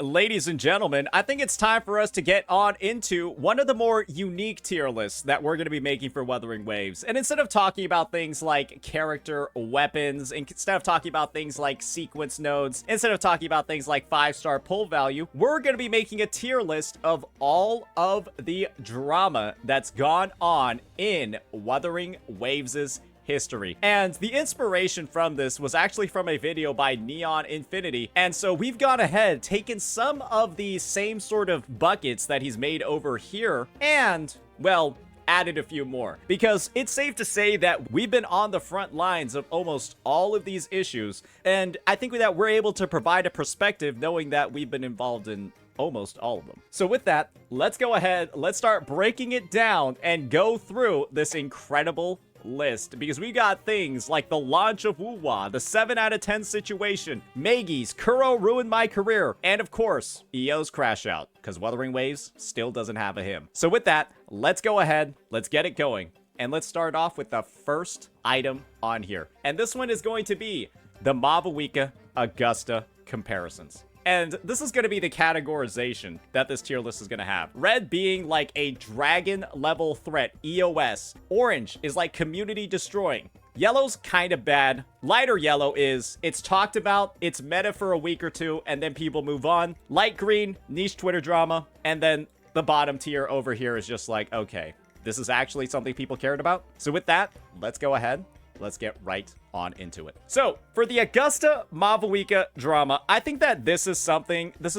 Ladies and gentlemen, I think it's time for us to get on into one of the more unique tier lists that we're going to be making for Wuthering Waves. And instead of talking about things like character, weapons, instead of talking about things like sequence nodes, instead of talking about things like 5-star pull value, we're going to be making a tier list of all of the drama that's gone on in Wuthering Waves' history. And the inspiration from this was actually from a video by Neon Infinity. And so we've gone ahead, taken some of the same sort of buckets that he's made over here, and, well, added a few more. Because it's safe to say that we've been on the front lines of almost all of these issues, and I think that we're able to provide a perspective knowing that we've been involved in almost all of them. So with that, let's go ahead, let's start breaking it down and go through this incredible list, because we got things like the launch of WuWa, the 7 out of 10 situation, Maggie's Kuro ruined my career, and of course, EO's crash out, because Wuthering Waves still doesn't have a hymn. So with that, let's go ahead, let's get it going, and let's start off with the first item on here. And this one is going to be the Mavuika Augusta comparisons. And this is going to be the categorization that this tier list is going to have. Red being like a dragon level threat, EOS. Orange is like community destroying. Yellow's kind of bad. Lighter yellow is, it's talked about, it's meta for a week or two, and then people move on. Light green, niche Twitter drama. And then the bottom tier over here is just like, okay, this is actually something people cared about. So with that, let's go ahead. Let's get right on into it. So, for the Augusta Mavuika drama, I think that this is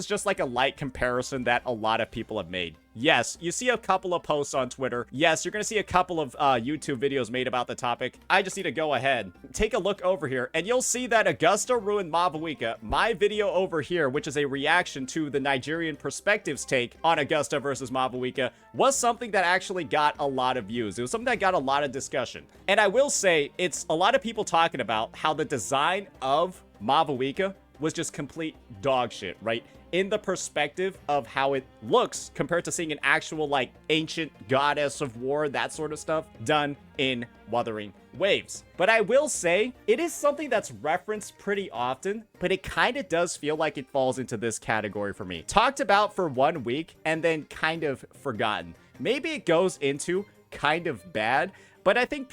just like a light comparison that a lot of people have made. Yes, you see a couple of posts on Twitter. Yes, you're gonna see a couple of YouTube videos made about the topic. I just need to go ahead, take a look over here, and you'll see that Augusta ruined Mavuika. My video over here, which is a reaction to the Nigerian Perspectives take on Augusta versus Mavuika, was something that actually got a lot of views. It was something that got a lot of discussion. And I will say, it's a lot of people talking about how the design of Mavuika was just complete dog shit, right? In the perspective of how it looks compared to seeing an actual, like, ancient goddess of war, that sort of stuff, done in Wuthering Waves. But I will say, it is something that's referenced pretty often, but it kind of does feel like it falls into this category for me. Talked about for 1 week, and then kind of forgotten. Maybe it goes into kind of bad, but I think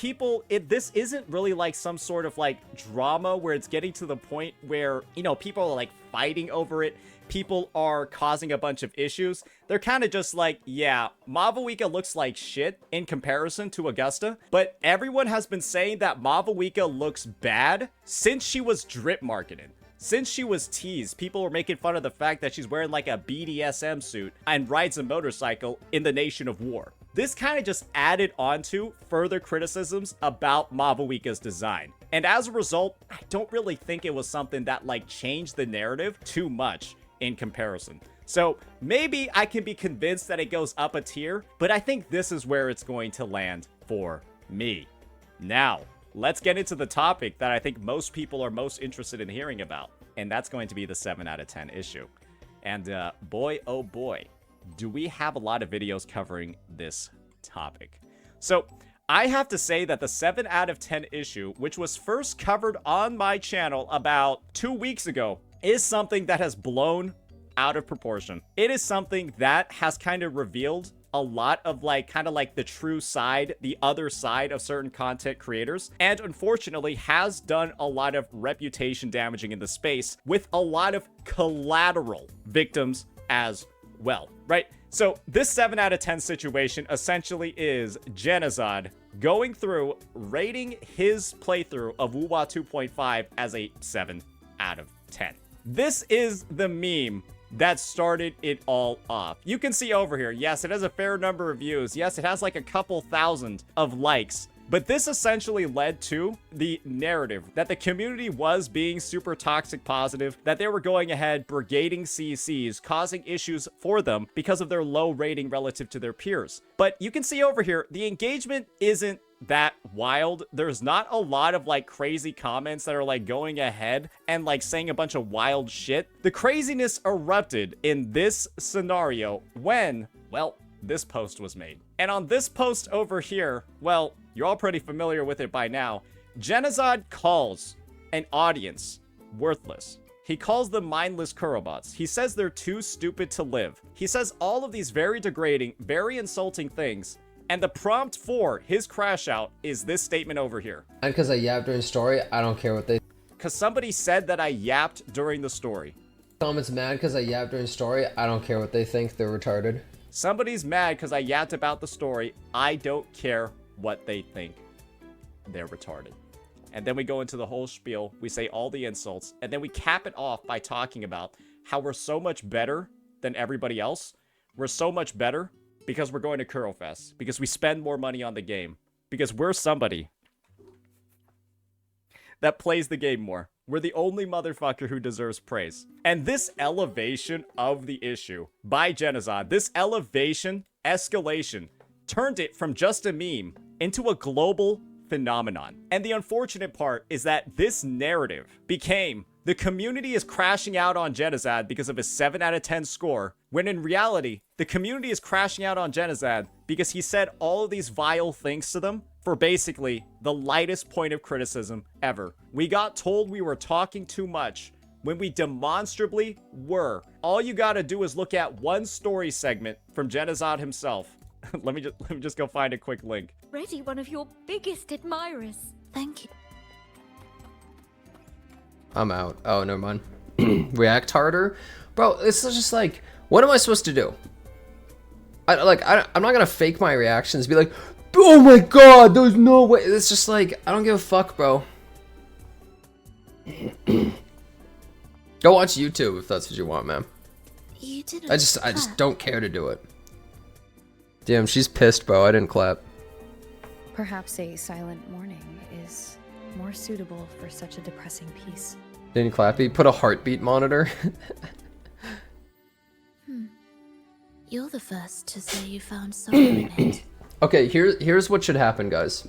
this isn't really like some sort of like drama where it's getting to the point where, you know, people are like fighting over it. People are causing a bunch of issues. They're kind of just like, yeah, Mavuika looks like shit in comparison to Augusta, but everyone has been saying that Mavuika looks bad since she was drip marketed. Since she was teased, people were making fun of the fact that she's wearing like a BDSM suit and rides a motorcycle in the nation of war. This kind of just added onto further criticisms about Mavuika's design. And as a result, I don't really think it was something that like changed the narrative too much in comparison. So maybe I can be convinced that it goes up a tier, but I think this is where it's going to land for me. Now, let's get into the topic that I think most people are most interested in hearing about, and that's going to be the 7 out of 10 issue. And boy, oh boy, do we have a lot of videos covering this topic. So I have to say that the 7 out of 10 issue, which was first covered on my channel about 2 weeks ago, is something that has blown out of proportion. It is something that has kind of revealed a lot of like kind of like the true side, the other side of certain content creators, and unfortunately has done a lot of reputation damaging in the space with a lot of collateral victims as well, right? So this 7 out of 10 situation essentially is Genocide going through rating his playthrough of WuWa 2.5 as a 7 out of 10. This is the meme that started it all off. You can see over here, yes, it has a fair number of views. Yes, it has like a couple thousand of likes. But this essentially led to the narrative that the community was being super toxic positive, that they were going ahead brigading CCs, causing issues for them because of their low rating relative to their peers. But you can see over here, the engagement isn't that wild. There's not a lot of like crazy comments that are like going ahead and like saying a bunch of wild shit. The craziness erupted in this scenario when, well, this post was made. And on this post over here, well, you're all pretty familiar with it by now. Genocide calls an audience worthless. He calls them mindless Kurobots. He says they're too stupid to live. He says all of these very degrading, very insulting things. And the prompt for his crash out is this statement over here. And because I yapped during the story, I don't care what they... Because somebody said that I yapped during the story. Someone's mad because I yapped during the story, I don't care what they think, they're retarded. Somebody's mad because I yapped about the story. I don't care what they think. They're retarded. And then we go into the whole spiel. We say all the insults. And then we cap it off by talking about how we're so much better than everybody else. We're so much better because we're going to Kurofest. Because we spend more money on the game. Because we're somebody that plays the game more. We're the only motherfucker who deserves praise. And this elevation of the issue by Genozod, this elevation, escalation, turned it from just a meme into a global phenomenon. And the unfortunate part is that this narrative became the community is crashing out on Genozad because of his 7 out of 10 score, when in reality, the community is crashing out on Genozad because he said all of these vile things to them for basically the lightest point of criticism ever. We got told we were talking too much when we demonstrably were. All you gotta do is look at one story segment from Genozad himself. let me just go find a quick link. Already one of your biggest admirers. Thank you. I'm out. Oh, never mind. React harder? Bro, it's just like, what am I supposed to do? I'm not gonna fake my reactions, be like, oh my god, there's no way. It's just like, I don't give a fuck, bro. Go watch YouTube if that's what you want, man. You didn't. I just don't care to do it. Damn, she's pissed, bro. I didn't clap. Perhaps a silent mourning is more suitable for such a depressing piece. Didn't clappy. Put a heartbeat monitor. You're the first to say you found sorrow in it. Okay, here's what should happen, guys.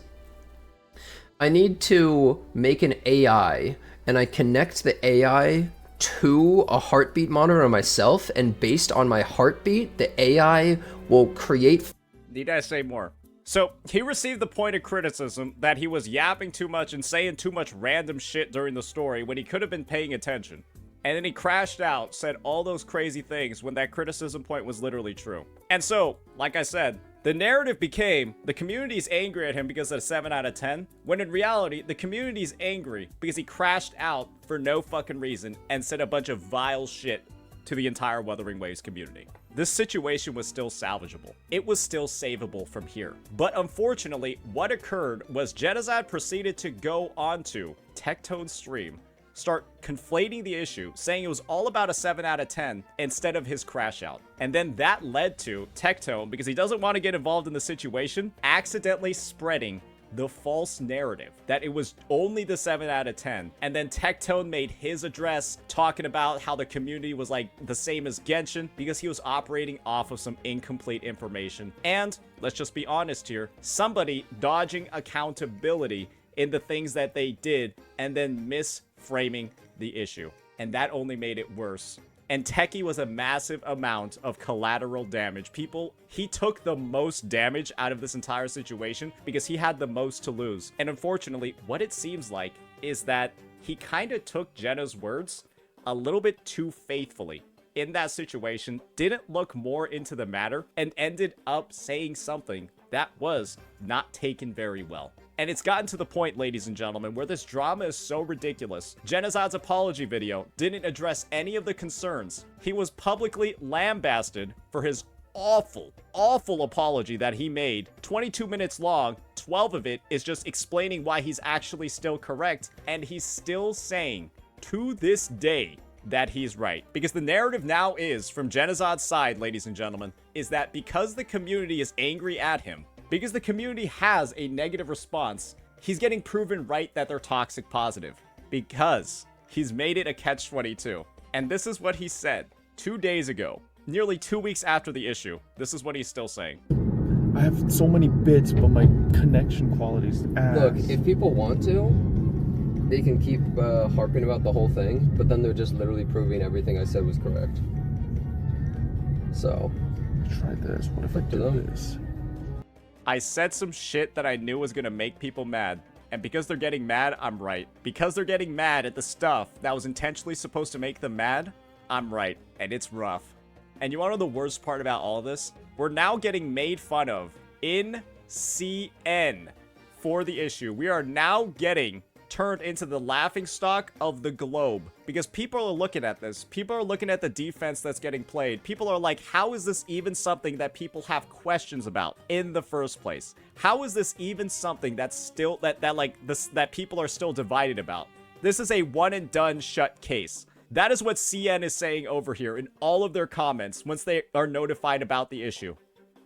I need to make an AI, and I connect the AI to a heartbeat monitor on myself, and based on my heartbeat, the AI will create... Need I say more? So, he received the point of criticism that he was yapping too much and saying too much random shit during the story when he could have been paying attention. And then he crashed out, said all those crazy things when that criticism point was literally true. And so, like I said, the narrative became the community's angry at him because of a 7 out of 10, when in reality, the community's angry because he crashed out for no fucking reason and said a bunch of vile shit to the entire Wuthering Waves community. This situation was still salvageable. It was still savable from here. But unfortunately, what occurred was Genozad proceeded to go onto Tectone's stream, start conflating the issue, saying it was all about a 7 out of 10 instead of his crash out. And then that led to Tectone, because he doesn't want to get involved in the situation, accidentally spreading the false narrative that it was only the 7 out of 10. And then Tectone made his address talking about how the community was like the same as Genshin because he was operating off of some incomplete information. And let's just be honest here, somebody dodging accountability in the things that they did and then misframing the issue. And that only made it worse. And Techie was a massive amount of collateral damage. He took the most damage out of this entire situation because he had the most to lose. And unfortunately, what it seems like is that he kind of took Jenna's words a little bit too faithfully in that situation, didn't look more into the matter, and ended up saying something that was not taken very well. And it's gotten to the point, ladies and gentlemen, where this drama is so ridiculous. Genozad's apology video didn't address any of the concerns. He was publicly lambasted for his awful, awful apology that he made. 22 minutes long, 12 of it is just explaining why he's actually still correct, and he's still saying, to this day, that he's right. Because the narrative now is, from Genozad's side, ladies and gentlemen, is that because the community is angry at him, because the community has a negative response, he's getting proven right that they're toxic positive. Because he's made it a catch-22. And this is what he said 2 days ago, nearly 2 weeks after the issue. This is what he's still saying. I have so many bits, but my connection quality's ass. Look, if people want to, they can keep harping about the whole thing, but then they're just literally proving everything I said was correct. So, Try this. What if I do this? I said some shit that I knew was gonna make people mad. And because they're getting mad, I'm right. Because they're getting mad at the stuff that was intentionally supposed to make them mad, I'm right. And it's rough. And you want to know the worst part about all this? We're now getting made fun of in CN for the issue. We are now getting turned into the laughingstock of the globe because people are looking at this. People are looking at the defense that's getting played. People are like, how is this even something that people have questions about in the first place? How is this even something that's still that people are still divided about? This is a one and done shut case. That is what CN is saying over here in all of their comments once they are notified about the issue.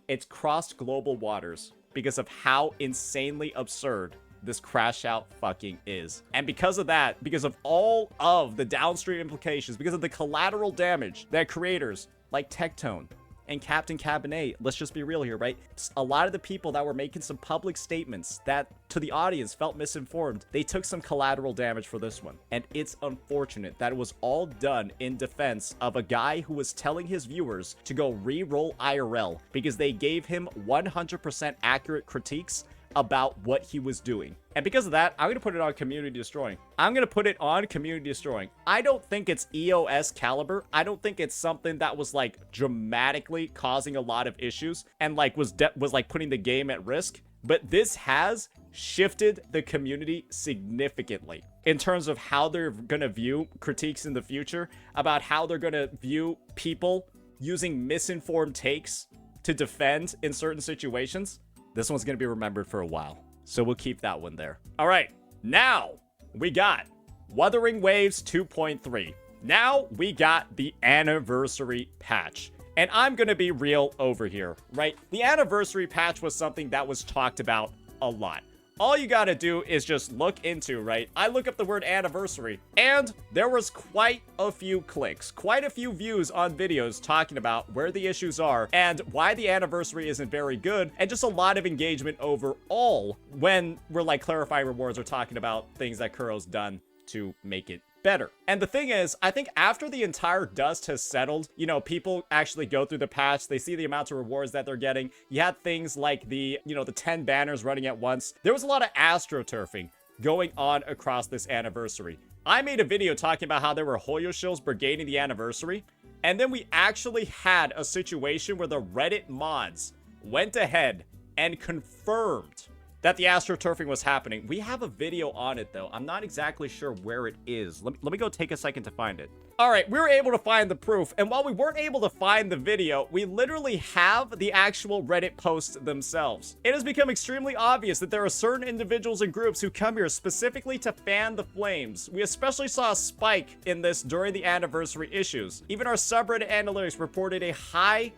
It's crossed global waters because of how insanely absurd this crash out fucking is. And because of that, because of all of the downstream implications, because of the collateral damage that creators like Tectone and Captain Cabernet, let's just be real here, right? A lot of the people that were making some public statements that to the audience felt misinformed, they took some collateral damage for this one. And it's unfortunate that it was all done in defense of a guy who was telling his viewers to go re-roll IRL because they gave him 100% accurate critiques about what he was doing. And because of that, I'm going to put it on community destroying. I'm going to put it on community destroying. I don't think it's EOS caliber. I don't think it's something that was like dramatically causing a lot of issues and like was like putting the game at risk. But this has shifted the community significantly in terms of how they're going to view critiques in the future, about how they're going to view people using misinformed takes to defend in certain situations. This one's going to be remembered for a while, so we'll keep that one there. All right, now we got Wuthering Waves 2.3. Now we got the anniversary patch. And I'm going to be real over here, right? The anniversary patch was something that was talked about a lot. All you got to do is just look into, right? I look up the word anniversary, and there was quite a few clicks, quite a few views on videos talking about where the issues are and why the anniversary isn't very good, and just a lot of engagement overall when we're like clarifying rewards or talking about things that Kuro's done to make it better. And the thing is, I think after the entire dust has settled, you know, people actually go through the patch, they see the amounts of rewards that they're getting. You had things like the 10 banners running at once. There was a lot of astroturfing going on across this anniversary. I made a video talking about how there were Hoyo shills brigading the anniversary, and then we actually had a situation where the Reddit mods went ahead and confirmed that the astroturfing was happening. We have a video on it, though. I'm not exactly sure where it is. Let me go take a second to find it. All right, we were able to find the proof, and while we weren't able to find the video, we literally have the actual Reddit posts themselves. It has become extremely obvious that there are certain individuals and groups who come here specifically to fan the flames. We especially saw a spike in this during the anniversary issues. Even our subreddit analytics reported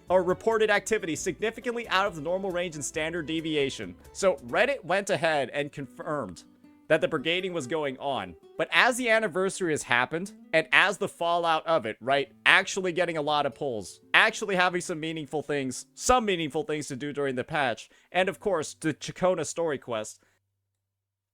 reported activity significantly out of the normal range and standard deviation. So Reddit went ahead and confirmed that the brigading was going on. But as the anniversary has happened, and as the fallout of it, right, actually getting a lot of pulls, actually having some meaningful things to do during the patch, and of course, the Chacona story quest,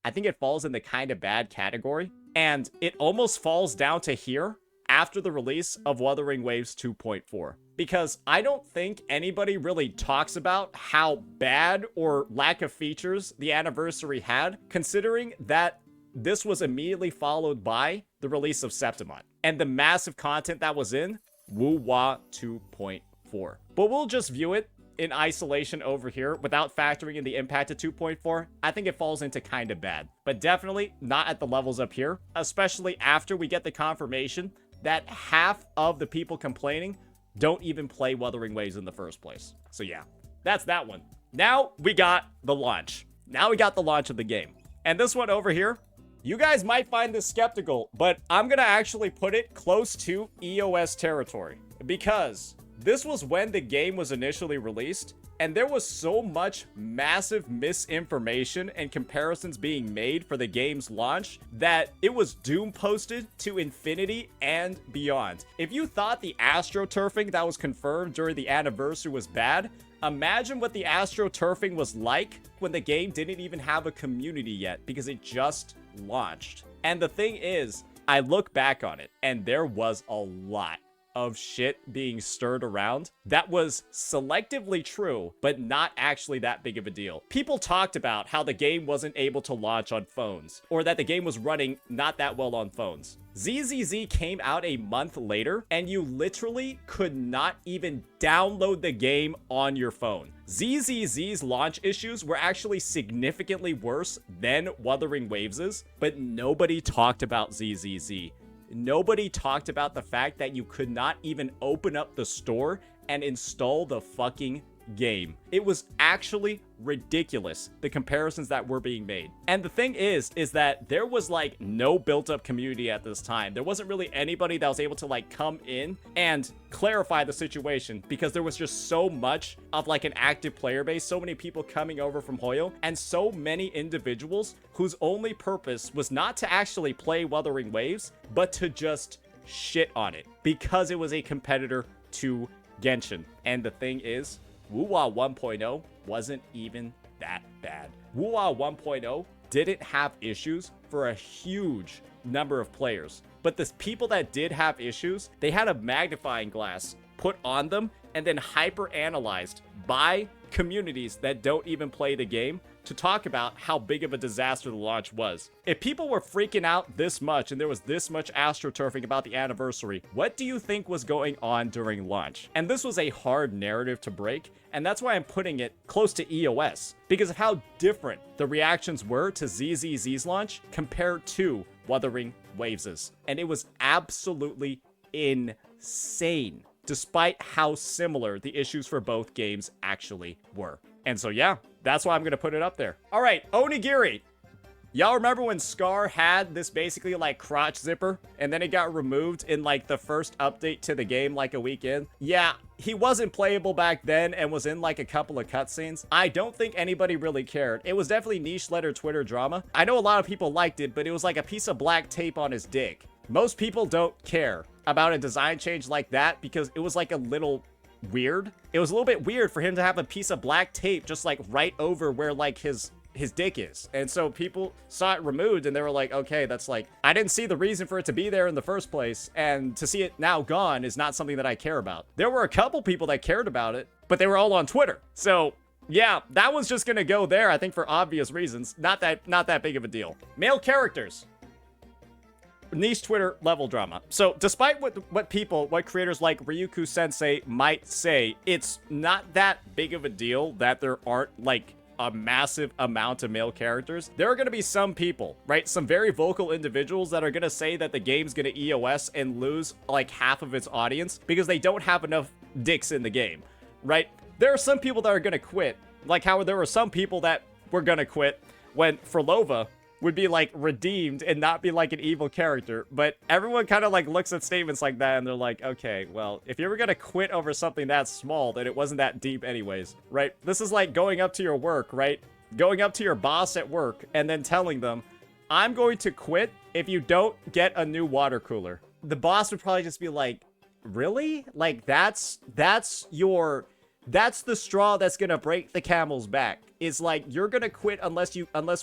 I think it falls in the kind of bad category, and it almost falls down to here after the release of Wuthering Waves 2.4. Because I don't think anybody really talks about how bad or lack of features the anniversary had, considering that this was immediately followed by the release of Septimon and the massive content that was in WuWa 2.4. But we'll just view it in isolation over here without factoring in the impact of 2.4. I think it falls into kind of bad, but definitely not at the levels up here, especially after we get the confirmation that half of the people complaining don't even play Wuthering Waves in the first place. So yeah, that's that one. Now we got the launch. Now we got the launch of the game. And this one over here, you guys might find this skeptical, but I'm going to actually put it close to EOS territory. Because this was when the game was initially released, and there was so much massive misinformation and comparisons being made for the game's launch that it was doom posted to infinity and beyond. If you thought the astroturfing that was confirmed during the anniversary was bad, imagine what the astroturfing was like when the game didn't even have a community yet because it just launched. And the thing is, I look back on it and there was a lot of shit being stirred around that was selectively true, but not actually that big of a deal. People talked about how the game wasn't able to launch on phones, or that the game was running not that well on phones. ZZZ came out a month later, and you literally could not even download the game on your phone. ZZZ's launch issues were actually significantly worse than Wuthering Waves', but nobody talked about ZZZ. Nobody talked about the fact that you could not even open up the store and install the fucking game. It was actually ridiculous, the comparisons that were being made. And the thing is that there was like no built-up community at this time. There wasn't really anybody that was able to like come in and clarify the situation, because there was just so much of like an active player base, so many people coming over from Hoyo, and so many individuals whose only purpose was not to actually play Wuthering Waves, but to just shit on it because it was a competitor to Genshin. And the thing is, WuWa 1.0 wasn't even that bad. WuWa 1.0 didn't have issues for a huge number of players, but the people that did have issues, they had a magnifying glass put on them and then hyper analyzed by communities that don't even play the game to talk about how big of a disaster the launch was. If people were freaking out this much and there was this much astroturfing about the anniversary, what do you think was going on during launch? And this was a hard narrative to break, and that's why I'm putting it close to EOS, because of how different the reactions were to ZZZ's launch compared to Wuthering Waves'. And it was absolutely insane, despite how similar the issues for both games actually were. And so yeah, that's why I'm gonna put it up there. All right, Onigiri. Y'all remember when Scar had this basically like crotch zipper and then it got removed in like the first update to the game like a week in? Yeah, he wasn't playable back then and was in like a couple of cutscenes. I don't think anybody really cared. It was definitely niche letter Twitter drama. I know a lot of people liked it, but it was like a piece of black tape on his dick. Most people don't care about a design change like that because it was like a little weird. It was a little bit weird for him to have a piece of black tape just like right over where like his dick is. And so people saw it removed and they were like, okay, that's like, I didn't see the reason for it to be there in the first place, and to see it now gone is not something that I care about. There were a couple people that cared about it, but they were all on Twitter. So yeah, that one's just gonna go there, I think, for obvious reasons. Not that big of a deal. Male characters. Niche Twitter level drama. So despite what creators like Ryuku Sensei might say, it's not that big of a deal that there aren't like a massive amount of male characters. There are going to be some people, right? Some very vocal individuals that are going to say that the game's going to EOS and lose like half of its audience because they don't have enough dicks in the game, right? There are some people that are going to quit, like how there were some people that were going to quit when Phrolova would be like redeemed and not be like an evil character. But everyone kind of like looks at statements like that and they're like, okay, well, if you were gonna quit over something that small, then it wasn't that deep anyways, right? This is like going up to your work, right? Going up to your boss at work and then telling them, I'm going to quit if you don't get a new water cooler. The boss would probably just be like, really? Like that's the straw that's gonna break the camel's back. Is like, you're gonna quit unless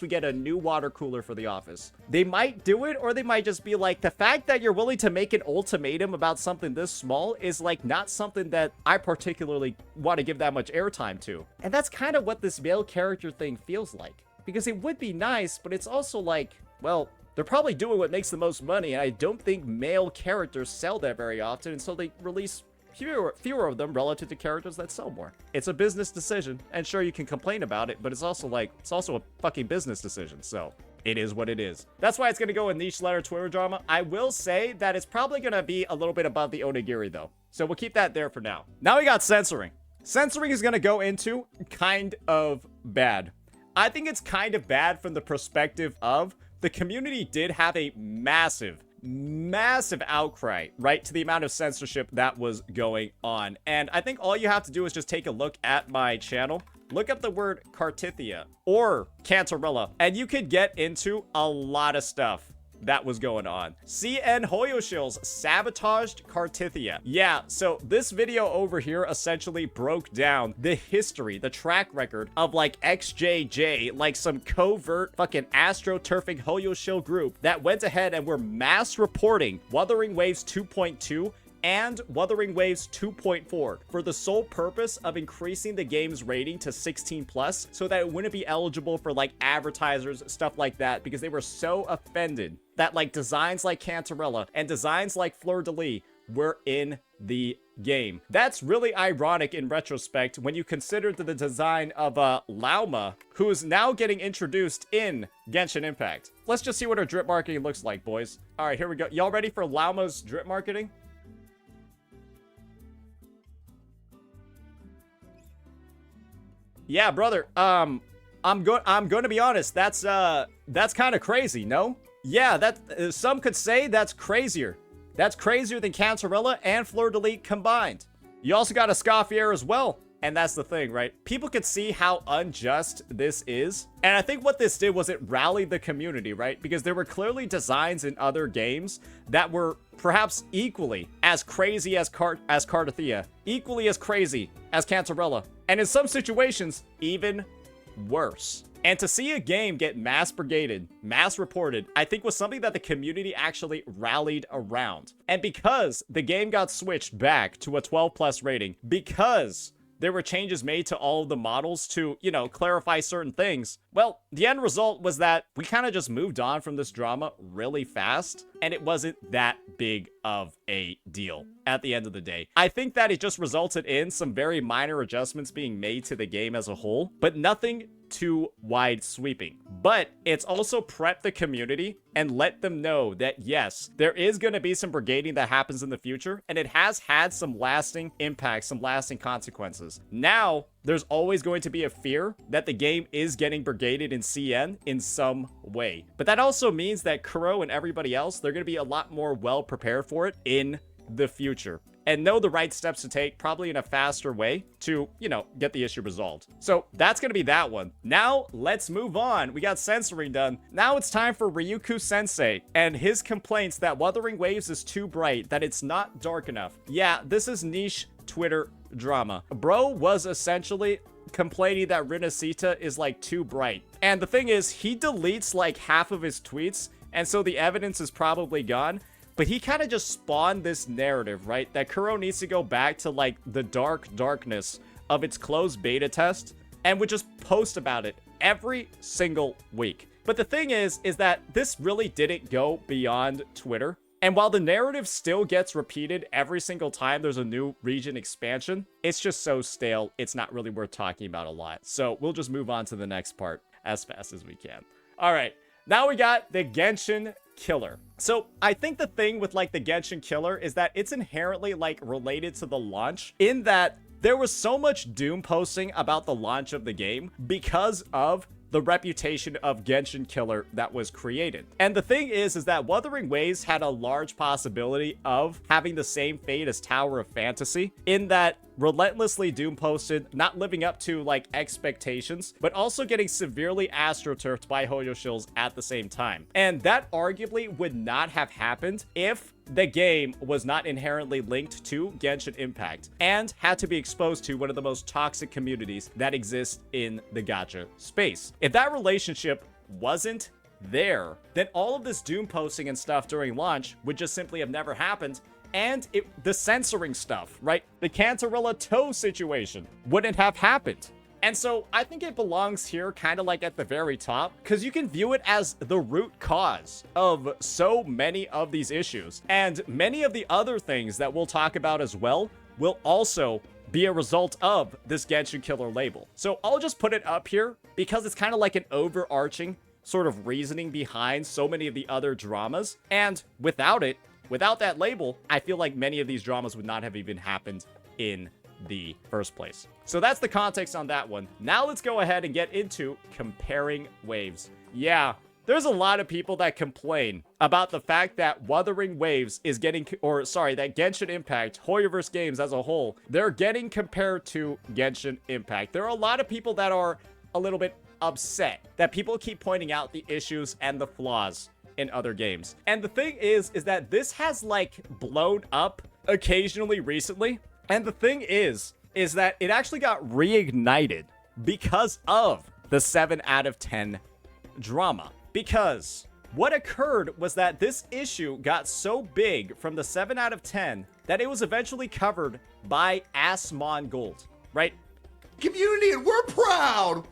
we get a new water cooler for the office. They might do it, or they might just be like, the fact that you're willing to make an ultimatum about something this small is like not something that I particularly want to give that much airtime to. And that's kind of what this male character thing feels like. Because it would be nice, but it's also like, well, they're probably doing what makes the most money, and I don't think male characters sell that very often, and so they release fewer of them relative to characters that sell more. It's a business decision, and sure, you can complain about it, but it's also a fucking business decision, so it is what it is. That's why it's gonna go in niche letter Twitter drama. I will say that it's probably gonna be a little bit above the Onigiri though, so we'll keep that there for now. Now we got censoring. Censoring is gonna go into kind of bad. I think it's kind of bad from the perspective of the community did have a massive outcry, right, to the amount of censorship that was going on. And I think all you have to do is just take a look at my channel, look up the word Cartithia or Cantarella, and you could get into a lot of stuff that was going on. CN Hoyoshills sabotaged Cartithia. Yeah, so this video over here essentially broke down the history, the track record of like XJJ, like some covert fucking astroturfing Hoyoshill group that went ahead and were mass reporting Wuthering Waves 2.2 and Wuthering Waves 2.4 for the sole purpose of increasing the game's rating to 16 plus so that it wouldn't be eligible for like advertisers, stuff like that, because they were so offended that like designs like Cantarella and designs like Fleur de Lis were in the game. That's really ironic in retrospect when you consider the design of Lauma, who is now getting introduced in Genshin Impact. Let's just see what her drip marketing looks like, boys. All right, here we go. Y'all ready for Lauma's drip marketing? Yeah, brother. I'm going to be honest. That's kind of crazy, no? Yeah, that some could say that's crazier. That's crazier than Cantarella and Fleur de Lis combined. You also got a Escoffier as well. And that's the thing, right? People could see how unjust this is. And I think what this did was it rallied the community, right? Because there were clearly designs in other games that were perhaps equally as crazy as Cardathea, equally as crazy as Cantarella, and in some situations, even worse. And to see a game get mass brigaded, mass reported, I think was something that the community actually rallied around. And because the game got switched back to a 12 plus rating, because there were changes made to all of the models to, you know, clarify certain things, well, the end result was that we kind of just moved on from this drama really fast, and it wasn't that big of a deal at the end of the day. I think that it just resulted in some very minor adjustments being made to the game as a whole, but nothing too wide sweeping. But it's also prepped the community and let them know that yes, there is going to be some brigading that happens in the future, and it has had some lasting impacts, some lasting consequences. Now, there's always going to be a fear that the game is getting brigaded in CN in some way. But that also means that Kuro and everybody else, they're going to be a lot more well prepared for it in the future and know the right steps to take, probably in a faster way to, you know, get the issue resolved. So that's going to be that one. Now let's move on. We got censoring done. Now it's time for Ryuku Sensei and his complaints that Wuthering Waves is too bright, that it's not dark enough. Yeah, this is niche Twitter drama. Bro was essentially complaining that Rinasita is like too bright. And the thing is, he deletes like half of his tweets, and so the evidence is probably gone. But he kind of just spawned this narrative, right? That Kuro needs to go back to like the darkness of its closed beta test and would just post about it every single week. But the thing is that this really didn't go beyond Twitter. And while the narrative still gets repeated every single time there's a new region expansion, it's just so stale, it's not really worth talking about a lot. So we'll just move on to the next part as fast as we can. All right, now we got the Genshin Killer. So I think the thing with like the Genshin Killer is that it's inherently like related to the launch in that there was so much doom posting about the launch of the game because of the reputation of Genshin Killer that was created. And the thing is that Wuthering Waves had a large possibility of having the same fate as Tower of Fantasy in that relentlessly doom posted, not living up to like expectations, but also getting severely astroturfed by Hoyo Shills at the same time. And that arguably would not have happened if the game was not inherently linked to Genshin Impact and had to be exposed to one of the most toxic communities that exists in the gacha space. If that relationship wasn't there, then all of this doom posting and stuff during launch would just simply have never happened. And the censoring stuff, right? The Cantarella toe situation wouldn't have happened. And so I think it belongs here kind of like at the very top because you can view it as the root cause of so many of these issues. And many of the other things that we'll talk about as well will also be a result of this Genshin Killer label. So I'll just put it up here because it's kind of like an overarching sort of reasoning behind so many of the other dramas. And without that label, I feel like many of these dramas would not have even happened in the first place. So that's the context on that one. Now let's go ahead and get into comparing waves. Yeah, there's a lot of people that complain about the fact that Wuthering Waves is getting, that Genshin Impact, Hoyoverse games as a whole, they're getting compared to Genshin Impact. There are a lot of people that are a little bit upset that people keep pointing out the issues and the flaws in other games. And the thing is that this has like blown up occasionally recently. And the thing is that it actually got reignited because of the 7 out of 10 drama. Because What occurred was that this issue got so big from the 7 out of 10 that it was eventually covered by Asmongold, right? Community, and we're proud.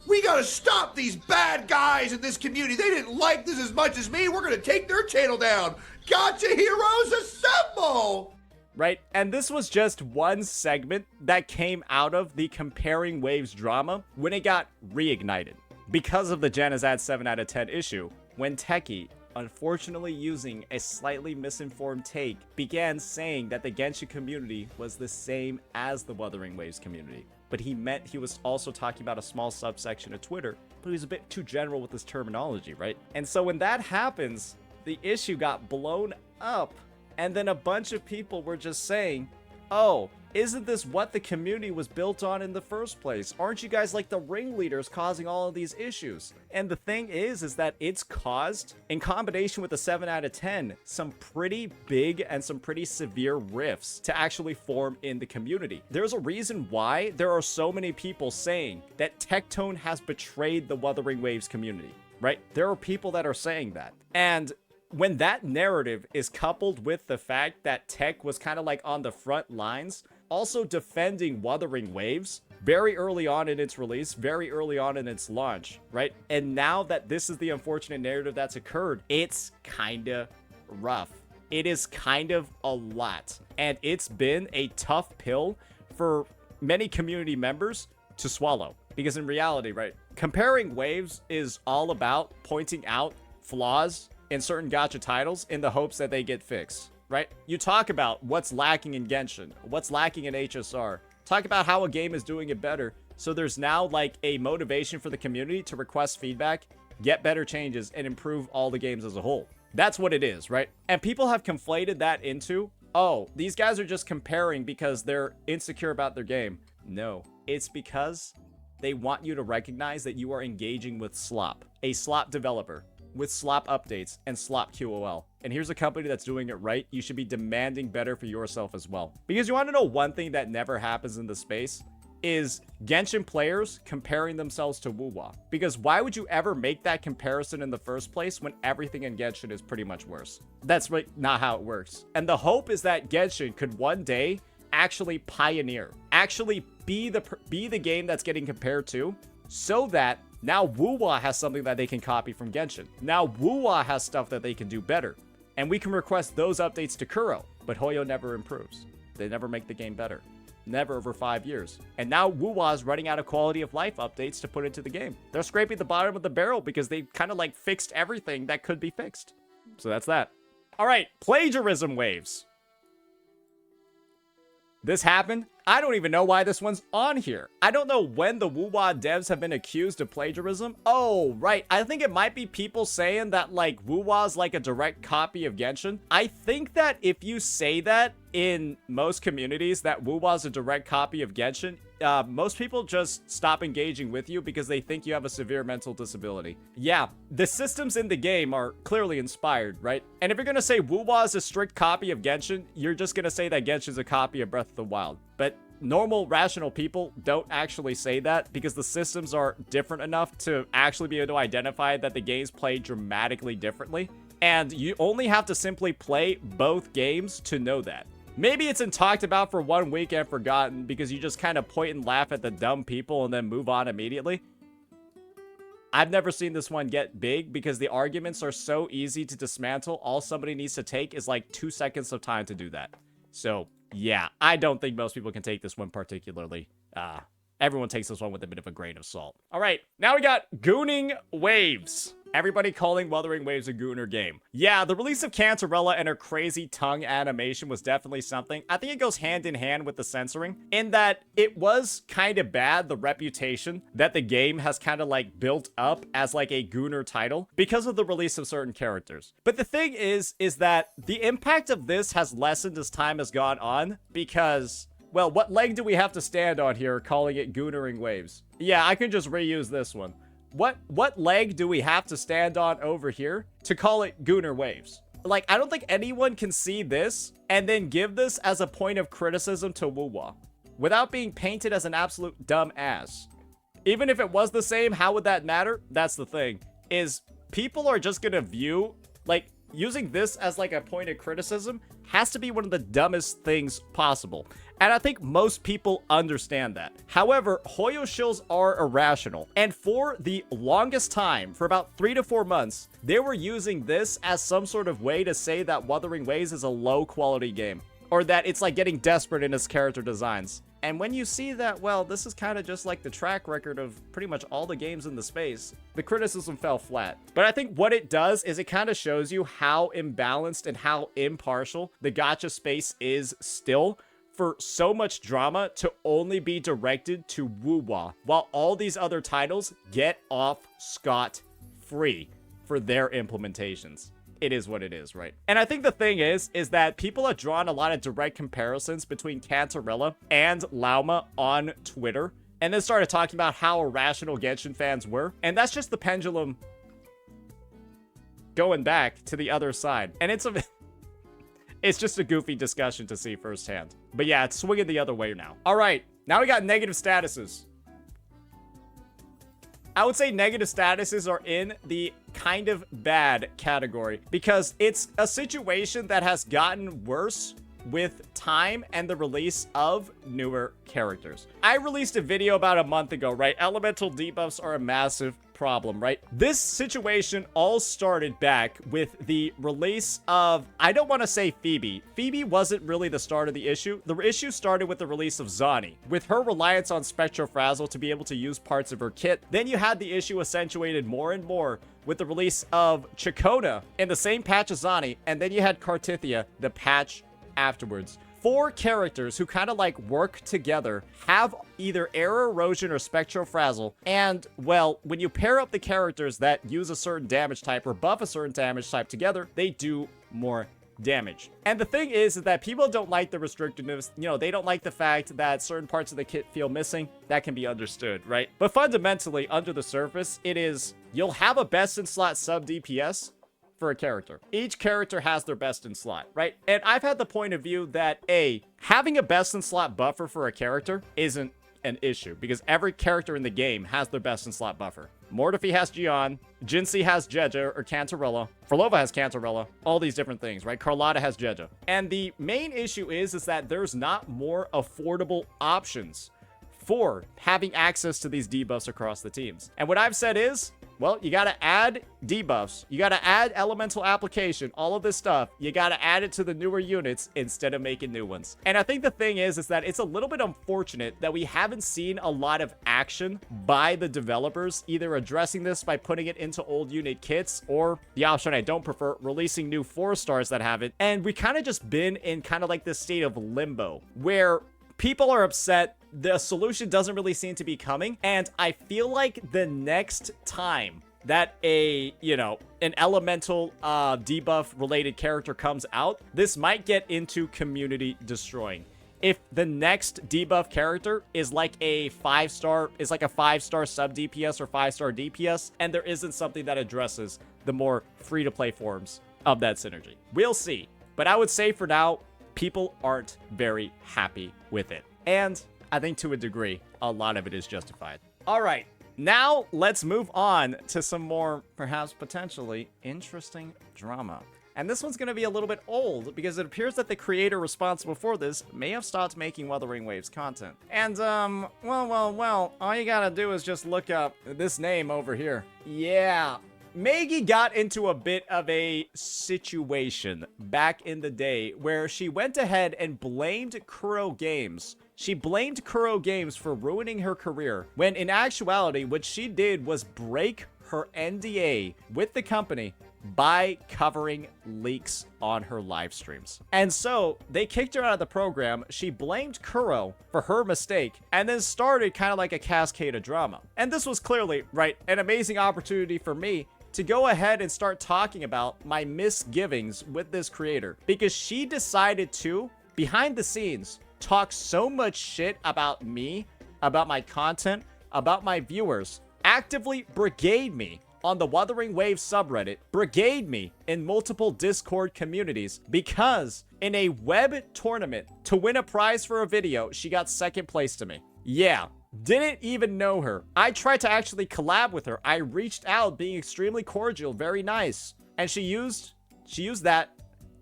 We gotta stop these bad guys in this community. They didn't like this as much as me. We're gonna take their channel down. Gotcha, heroes, assemble! Right? And this was just one segment that came out of the Comparing Waves drama when it got reignited because of the Janazad 7 out of 10 issue, when Techie, unfortunately using a slightly misinformed take, began saying that the Genshin community was the same as the Wuthering Waves community. But he meant he was also talking about a small subsection of Twitter, but he was a bit too general with his terminology, right? And so when that happens, the issue got blown up, and then a bunch of people were just saying, oh, isn't this what the community was built on in the first place? Aren't you guys like the ringleaders causing all of these issues? And the thing is that it's caused, in combination with the 7 out of 10, some pretty big and some pretty severe rifts to actually form in the community. There's a reason why there are so many people saying that Tectone has betrayed the Wuthering Waves community, right? There are people that are saying that. And when that narrative is coupled with the fact that Tech was kind of like on the front lines, also defending Wuthering Waves very early on in its release, very early on in its launch, right? And now that this is the unfortunate narrative that's occurred, it's kind of rough. It is kind of a lot. And it's been a tough pill for many community members to swallow. Because in reality, right, Comparing Waves is all about pointing out flaws in certain gacha titles in the hopes that they get fixed, right? You talk about what's lacking in Genshin, what's lacking in HSR, talk about how a game is doing it better, so there's now like a motivation for the community to request feedback, get better changes, and improve all the games as a whole. That's what it is, right? And people have conflated that into, oh, these guys are just comparing because they're insecure about their game. No, it's because they want you to recognize that you are engaging with Slop, a Slop developer, with Slop updates and Slop QOL. And here's a company that's doing it right. You should be demanding better for yourself as well. Because you want to know one thing that never happens in the space is Genshin players comparing themselves to WuWa. Because why would you ever make that comparison in the first place when everything in Genshin is pretty much worse? That's right, not how it works. And the hope is that Genshin could one day actually pioneer, actually be the game that's getting compared to, so that now WuWa has something that they can copy from Genshin. Now WuWa has stuff that they can do better. And we can request those updates to Kuro. But Hoyo never improves. They never make the game better. Never over 5 years. And now WuWa is running out of quality of life updates to put into the game. They're scraping the bottom of the barrel because they kind of like fixed everything that could be fixed. So that's that. All right, Plagiarism Waves. This happened. I don't even know why this one's on here. I don't know when the WuWa devs have been accused of plagiarism. Oh, right. I think it might be people saying that, like, WuWa's like a direct copy of Genshin. I think that if you say that in most communities, that WuWa's a direct copy of Genshin, most people just stop engaging with you because they think you have a severe mental disability. Yeah, the systems in the game are clearly inspired, right? And if you're gonna say WuWa is a strict copy of Genshin, you're just gonna say that Genshin's a copy of Breath of the Wild. But normal, rational people don't actually say that because the systems are different enough to actually be able to identify that the games play dramatically differently. And you only have to simply play both games to know that. Maybe it's been talked about for 1 week and forgotten because you just kind of point and laugh at the dumb people and then move on immediately. I've never seen this one get big because the arguments are so easy to dismantle. All somebody needs to take is like 2 seconds of time to do that. So yeah, I don't think most people can take this one particularly. Everyone takes this one with a bit of a grain of salt. All right, now we got Gooning Waves. Everybody calling Wuthering Waves a Gooner game. Yeah, the release of Cantarella and her crazy tongue animation was definitely something. I think it goes hand in hand with the censoring in that it was kind of bad, the reputation that the game has kind of like built up as like a Gooner title because of the release of certain characters. But the thing is that the impact of this has lessened as time has gone on because, well, what leg do we have to stand on here calling it Goonering Waves? Yeah, I can just reuse this one. What leg do we have to stand on over here to call it Gooner Waves? Like, I don't think anyone can see this and then give this as a point of criticism to WuWa without being painted as an absolute dumb ass. Even if it was the same, how would that matter? That's the thing, is people are just gonna view, like, using this as like a point of criticism has to be one of the dumbest things possible. And I think most people understand that. However, Hoyo shills are irrational. And for the longest time, for about 3 to 4 months, they were using this as some sort of way to say that Wuthering Waves is a low quality game. Or that it's like getting desperate in its character designs. And when you see that, well, this is kind of just like the track record of pretty much all the games in the space, the criticism fell flat. But I think what it does is it kind of shows you how imbalanced and how impartial the gacha space is still, for so much drama to only be directed to WuWa, while all these other titles get off scot-free for their implementations. It is what it is, right? And I think the thing is that people have drawn a lot of direct comparisons between Cantarella and Lauma on Twitter, and then started talking about how irrational Genshin fans were, and that's just the pendulum going back to the other side. And it's just a goofy discussion to see firsthand. But yeah, it's swinging the other way now. All right, now we got negative statuses. I would say negative statuses are in the kind of bad category because it's a situation that has gotten worse with time and the release of newer characters. I released a video about a month ago, right? Elemental debuffs are a massive problem, right? This situation all started back with the release of, I don't want to say Phoebe. Phoebe wasn't really the start of the issue. The issue started with the release of Zani, with her reliance on Spectrofrazzle to be able to use parts of her kit. Then you had the issue accentuated more and more with the release of Chakona in the same patch as Zani, and then you had Cartithia, the patch afterwards. 4 characters who kind of like work together have either Air Erosion or Spectrofrazzle, and well, when you pair up the characters that use a certain damage type or buff a certain damage type together, they do more damage. And the thing is that people don't like the restrictiveness, you know, they don't like the fact that certain parts of the kit feel missing. That can be understood, right? But fundamentally, under the surface, it is, you'll have a best in slot sub DPS for a character. Each character has their best in slot, right? And I've had the point of view that having a best in slot buffer for a character isn't an issue because every character in the game has their best in slot buffer. Mortifi has Gion, Jinsei has Jeja or Cantarella, Phrolova has Cantarella, all these different things, right? Carlotta has Jeja. And the main issue is that there's not more affordable options for having access to these debuffs across the teams. And what I've said is, well, you gotta add debuffs. You gotta add elemental application, all of this stuff. You gotta add it to the newer units instead of making new ones. And I think the thing is that it's a little bit unfortunate that we haven't seen a lot of action by the developers, either addressing this by putting it into old unit kits, or the option I don't prefer, releasing new 4-stars that have it. And we kind of just been in kind of like this state of limbo, where people are upset, the solution doesn't really seem to be coming, and I feel like the next time that an elemental debuff related character comes out, this might get into community destroying. If the next debuff character is like a 5-star, sub DPS or 5-star DPS, and there isn't something that addresses the more free-to-play forms of that synergy. We'll see. But I would say for now, people aren't very happy with it. And I think to a degree, a lot of it is justified. All right, now let's move on to some more, perhaps potentially interesting drama. And this one's going to be a little bit old because it appears that the creator responsible for this may have stopped making Wuthering Waves content. And, well, all you gotta do is just look up this name over here. Yeah. Maggie got into a bit of a situation back in the day where she went ahead and blamed Kuro Games. She blamed Kuro Games for ruining her career, when in actuality, what she did was break her NDA with the company by covering leaks on her live streams. And so they kicked her out of the program. She blamed Kuro for her mistake and then started kind of like a cascade of drama. And this was clearly, right, an amazing opportunity for me to go ahead and start talking about my misgivings with this creator, because she decided to, behind the scenes, talk so much shit about me, about my content, about my viewers, actively brigade me on the Wuthering Waves subreddit, brigade me in multiple Discord communities, because in a web tournament to win a prize for a video, she got second place to me. Yeah, Didn't even know her. I tried to actually collab with her. I reached out being extremely cordial, very nice. And she used that,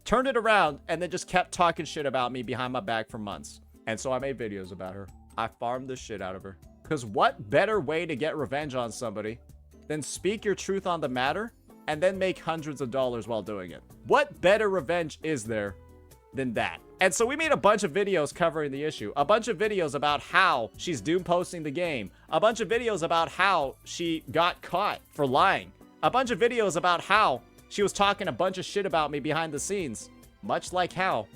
turned it around, and then just kept talking shit about me behind my back for months. And so I made videos about her. I farmed the shit out of her. Because what better way to get revenge on somebody than speak your truth on the matter and then make hundreds of dollars while doing it? What better revenge is there than that? And so we made a bunch of videos covering the issue. A bunch of videos about how she's doom posting the game. A bunch of videos about how she got caught for lying. A bunch of videos about how she was talking a bunch of shit about me behind the scenes. Much like how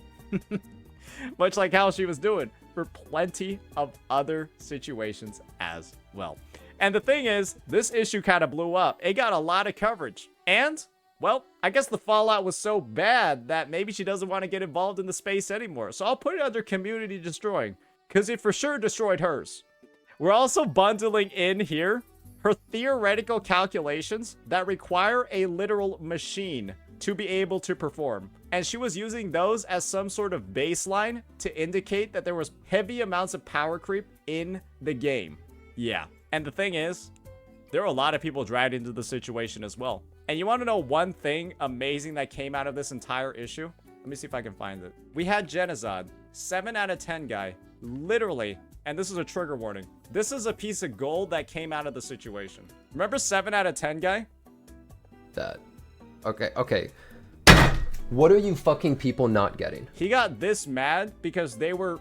she was doing for plenty of other situations as well. And the thing is, this issue kind of blew up. It got a lot of coverage. And, well, I guess the fallout was so bad that maybe she doesn't want to get involved in the space anymore. So I'll put it under community destroying, because it for sure destroyed hers. We're also bundling in here her theoretical calculations that require a literal machine to be able to perform. And she was using those as some sort of baseline to indicate that there was heavy amounts of power creep in the game. Yeah. And the thing is, there are a lot of people dragged into the situation as well. And you want to know one thing amazing that came out of this entire issue? Let me see if I can find it. We had Genozod, 7 out of 10 guy, literally, and this is a trigger warning. This is a piece of gold that came out of the situation. Remember 7 out of 10 guy? That. Okay. What are you fucking people not getting? He got this mad because they were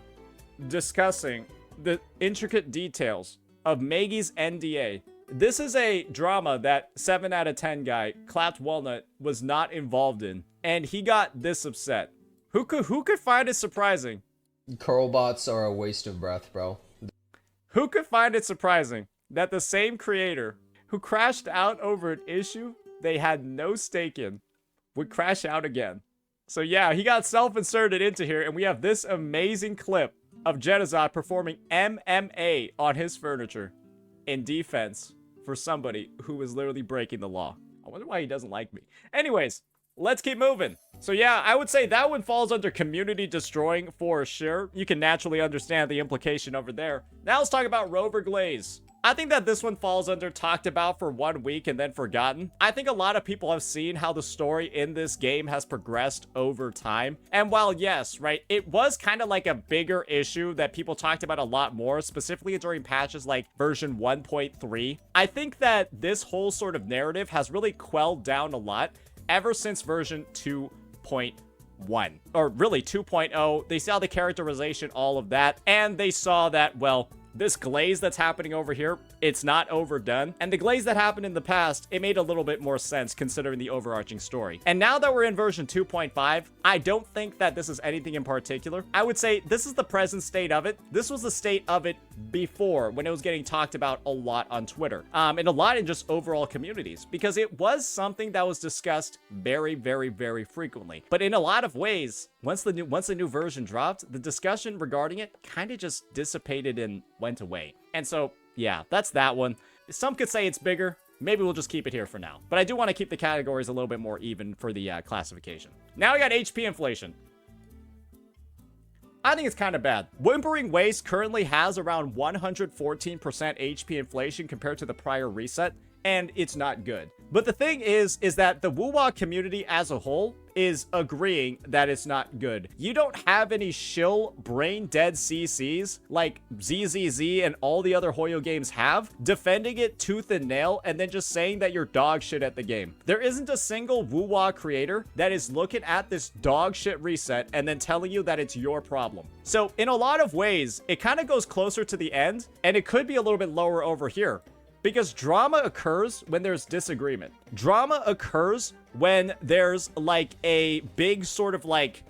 discussing the intricate details of Maggie's NDA. This is a drama that 7 out of 10 guy, Clapped Walnut, was not involved in. And he got this upset. Who could find it surprising? Curlbots are a waste of breath, bro. Who could find it surprising that the same creator who crashed out over an issue they had no stake in would crash out again? So yeah, he got self-inserted into here, and we have this amazing clip of Genozod performing MMA on his furniture in defense for somebody who was literally breaking the law. I wonder why he doesn't like me. Anyways, let's keep moving. So yeah, I would say that one falls under community destroying for sure. You can naturally understand the implication over there. Now let's talk about Rover Glaze. I think that this one falls under talked about for 1 week and then forgotten. I think a lot of people have seen how the story in this game has progressed over time. And while yes, right, it was kind of like a bigger issue that people talked about a lot more, specifically during patches like version 1.3, I think that this whole sort of narrative has really quelled down a lot ever since version 2.1, or really 2.0. They saw the characterization, all of that, and they saw that, well, this glaze that's happening over here, it's not overdone. And the glaze that happened in the past, it made a little bit more sense considering the overarching story. And now that we're in version 2.5, I don't think that this is anything in particular. I would say this is the present state of it. This was the state of it before, when it was getting talked about a lot on Twitter. And a lot in just overall communities, because it was something that was discussed very, very, very frequently. But in a lot of ways, once the new version dropped, the discussion regarding it kind of just dissipated and went away. And so, yeah, that's that one. Some could say it's bigger. Maybe we'll just keep it here for now. But I do want to keep the categories a little bit more even for the classification. Now we got HP inflation. I think it's kind of bad. Wuthering Waves currently has around 114% HP inflation compared to the prior reset, and it's not good. But the thing is that the WuWa community as a whole is agreeing that it's not good. You don't have any shill brain dead CCs like ZZZ and all the other Hoyo games have, defending it tooth and nail and then just saying that you're dog shit at the game. There isn't a single WuWa creator that is looking at this dog shit reset and then telling you that it's your problem. So in a lot of ways, it kind of goes closer to the end, and it could be a little bit lower over here. Because drama occurs when there's disagreement. Drama occurs when there's like a big sort of like,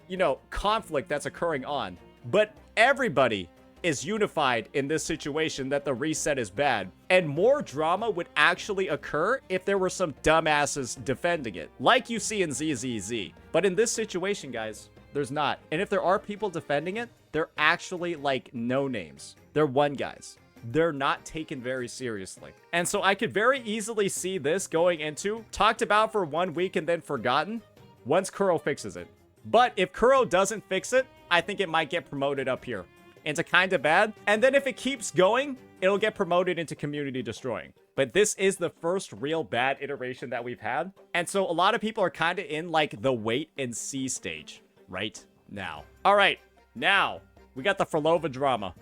you know, conflict that's occurring on. But everybody is unified in this situation that the reset is bad. And more drama would actually occur if there were some dumbasses defending it, like you see in ZZZ. But in this situation, guys, there's not. And if there are people defending it, they're actually like no names. They're one guys. They're not taken very seriously. And so I could very easily see this going into talked about for 1 week and then forgotten once Kuro fixes it. But if Kuro doesn't fix it, I think it might get promoted up here into kind of bad. And then if it keeps going, it'll get promoted into community destroying. But this is the first real bad iteration that we've had. And so a lot of people are kind of in like the wait and see stage right now. All right, now we got the Phrolova drama.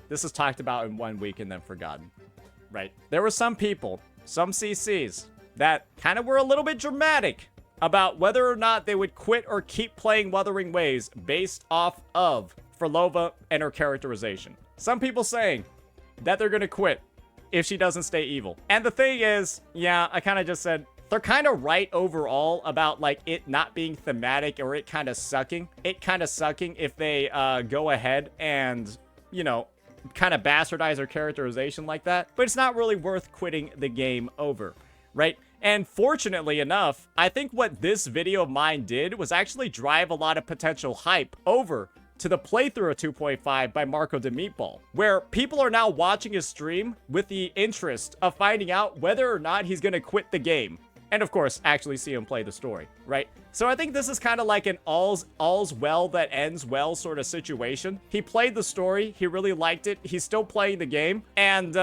This is talked about in 1 week and then forgotten, right? There were some people, some CCs, that kind of were a little bit dramatic about whether or not they would quit or keep playing Wuthering Waves based off of Phrolova and her characterization. Some people saying that they're gonna quit if she doesn't stay evil. And the thing is, yeah, I kind of just said, they're kind of right overall about like it not being thematic or it kind of sucking. It kind of sucking if they go ahead and, you know, kind of bastardize her characterization like that. But it's not really worth quitting the game over, right? And fortunately enough, I think what this video of mine did was actually drive a lot of potential hype over to the playthrough of 2.5 by Marco de Meatball, where people are now watching his stream with the interest of finding out whether or not he's gonna quit the game. And of course, actually see him play the story, right? So I think this is kind of like an all's well that ends well sort of situation. He played the story, he really liked it, he's still playing the game, and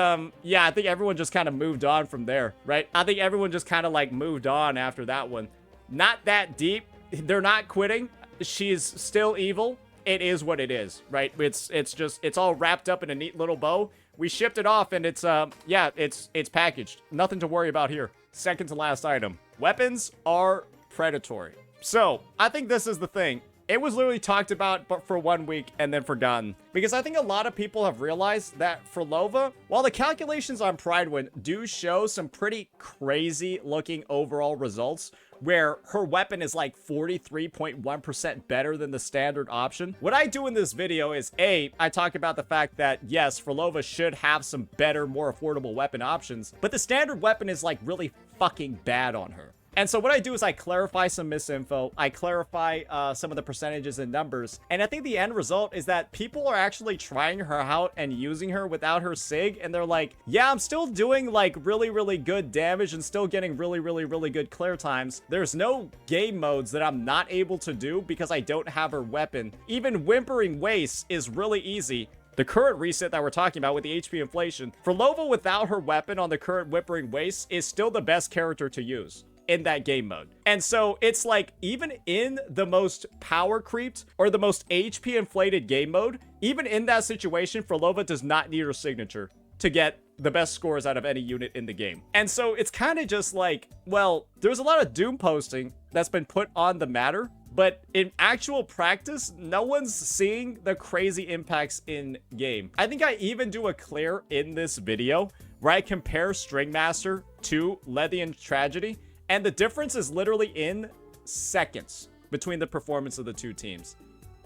yeah, I think everyone just kind of moved on from there, right? I think everyone just kind of like moved on after that one. Not that deep, they're not quitting, she's still evil, it is what it is, right? It's all wrapped up in a neat little bow. We shipped it off and it's yeah, it's packaged. Nothing to worry about here. Second to last item. Weapons are predatory. So, I think this is the thing. It was literally talked about but for 1 week and then forgotten. Because I think a lot of people have realized that Phrolova, while the calculations on Pridewind do show some pretty crazy looking overall results, where her weapon is like 43.1% better than the standard option. What I do in this video is I talk about the fact that yes, Phrolova should have some better, more affordable weapon options, but the standard weapon is like really fucking bad on her. And so what I do is I clarify some misinfo, I clarify some of the percentages and numbers, and I think the end result is that people are actually trying her out and using her without her SIG, and they're like, yeah, I'm still doing like really, really good damage and still getting really, really, really good clear times. There's no game modes that I'm not able to do because I don't have her weapon. Even Whimpering Waves is really easy. The current reset that we're talking about with the HP inflation, Phrolova without her weapon on the current Whimpering Waves is still the best character to use in that game mode. And so it's like, even in the most power creeped or the most HP inflated game mode, even in that situation, Phrolova does not need her signature to get the best scores out of any unit in the game. And so it's kind of just like, well, there's a lot of doom posting that's been put on the matter, but in actual practice, no one's seeing the crazy impacts in game. I think I even do a clear in this video where I compare Stringmaster to Lethian Tragedy, and the difference is literally in seconds between the performance of the two teams.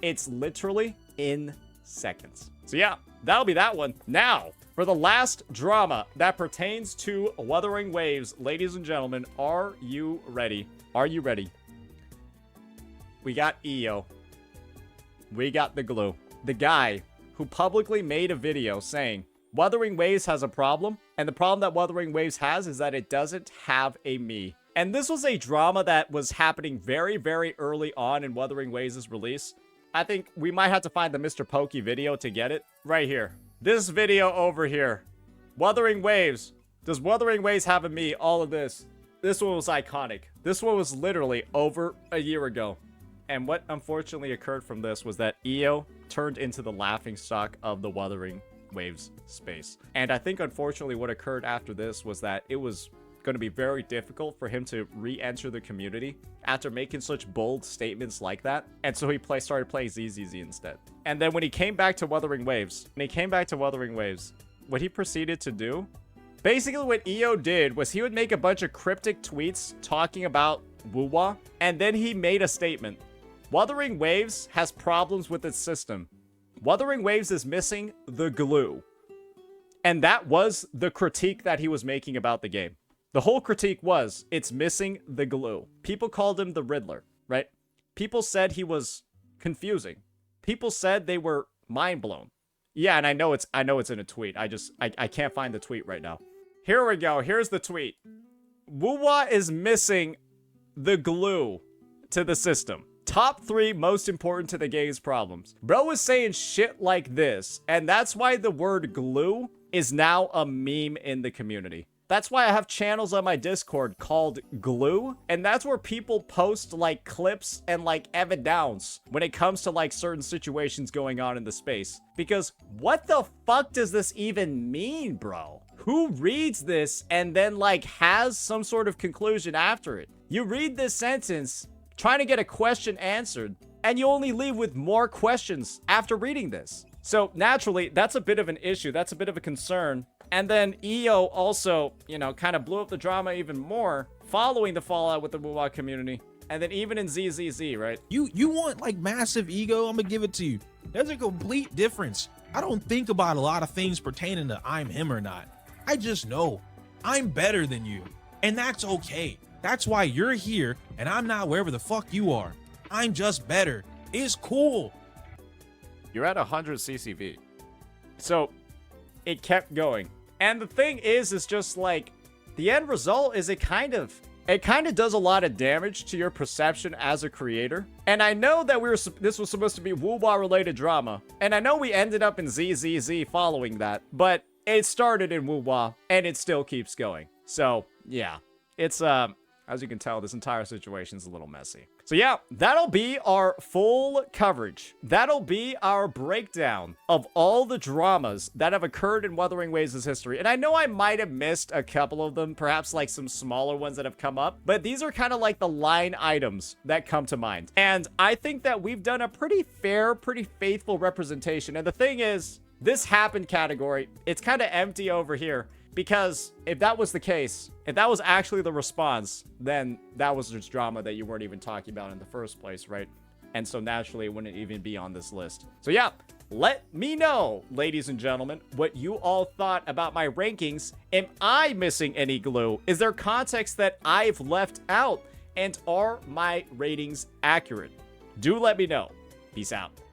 It's literally in seconds. So yeah, that'll be that one. Now, for the last drama that pertains to Wuthering Waves, ladies and gentlemen, are you ready? Are you ready? We got EO. We got the glue. The guy who publicly made a video saying, Wuthering Waves has a problem, and the problem that Wuthering Waves has is that it doesn't have a me. And this was a drama that was happening very, very early on in Wuthering Waves' release. I think we might have to find the Mr. Pokey video to get it. Right here. This video over here. Wuthering Waves. Does Wuthering Waves have a me? All of this. This one was iconic. This one was literally over a year ago. And what unfortunately occurred from this was that EO turned into the laughingstock of the Wuthering Waves space. And I think unfortunately what occurred after this was that it was going to be very difficult for him to re-enter the community after making such bold statements like that. And so he started playing ZZZ instead. And then when he came back to Wuthering Waves, what he proceeded to do, basically what EO did was he would make a bunch of cryptic tweets talking about WuWa, and then he made a statement. Wuthering Waves has problems with its system. Wuthering Waves is missing the glue. And that was the critique that he was making about the game. The whole critique was, it's missing the glue. People called him the Riddler, right? People said he was confusing. People said they were mind blown. Yeah, and I know it's in a tweet. I can't find the tweet right now. Here we go. Here's the tweet. WuWa is missing the glue to the system. Top 3 most important to the game's problems. Bro was saying shit like this, and that's why the word glue is now a meme in the community. That's why I have channels on my Discord called Glue, and that's where people post like clips and like evidence when it comes to like certain situations going on in the space. Because what the fuck does this even mean, bro? Who reads this and then like has some sort of conclusion after it? You read this sentence trying to get a question answered, and you only leave with more questions after reading this. So naturally, that's a bit of an issue. That's a bit of a concern. And then EO also, you know, kind of blew up the drama even more following the fallout with the WuWa community. And then even in ZZZ, right? You want like massive ego? I'm gonna give it to you. There's a complete difference. I don't think about a lot of things pertaining to I'm him or not. I just know I'm better than you. And that's okay. That's why you're here and I'm not wherever the fuck you are. I'm just better. It's cool. You're at 100 CCV. So it kept going. And the thing is just like, the end result is it kind of does a lot of damage to your perception as a creator. And I know that this was supposed to be WuWa related drama. And I know we ended up in ZZZ following that, but it started in WuWa and it still keeps going. So yeah, it's, as you can tell, this entire situation's a little messy. So yeah, that'll be our full coverage. That'll be our breakdown of all the dramas that have occurred in Wuthering Waves' history. And I know I might have missed a couple of them, perhaps like some smaller ones that have come up, but these are kind of like the line items that come to mind. And I think that we've done a pretty fair, pretty faithful representation. And the thing is, this happened category, it's kind of empty over here. Because if that was the case, if that was actually the response, then that was just drama that you weren't even talking about in the first place, right? And so naturally, it wouldn't even be on this list. So yeah, let me know, ladies and gentlemen, what you all thought about my rankings. Am I missing any glue? Is there context that I've left out? And are my ratings accurate? Do let me know. Peace out.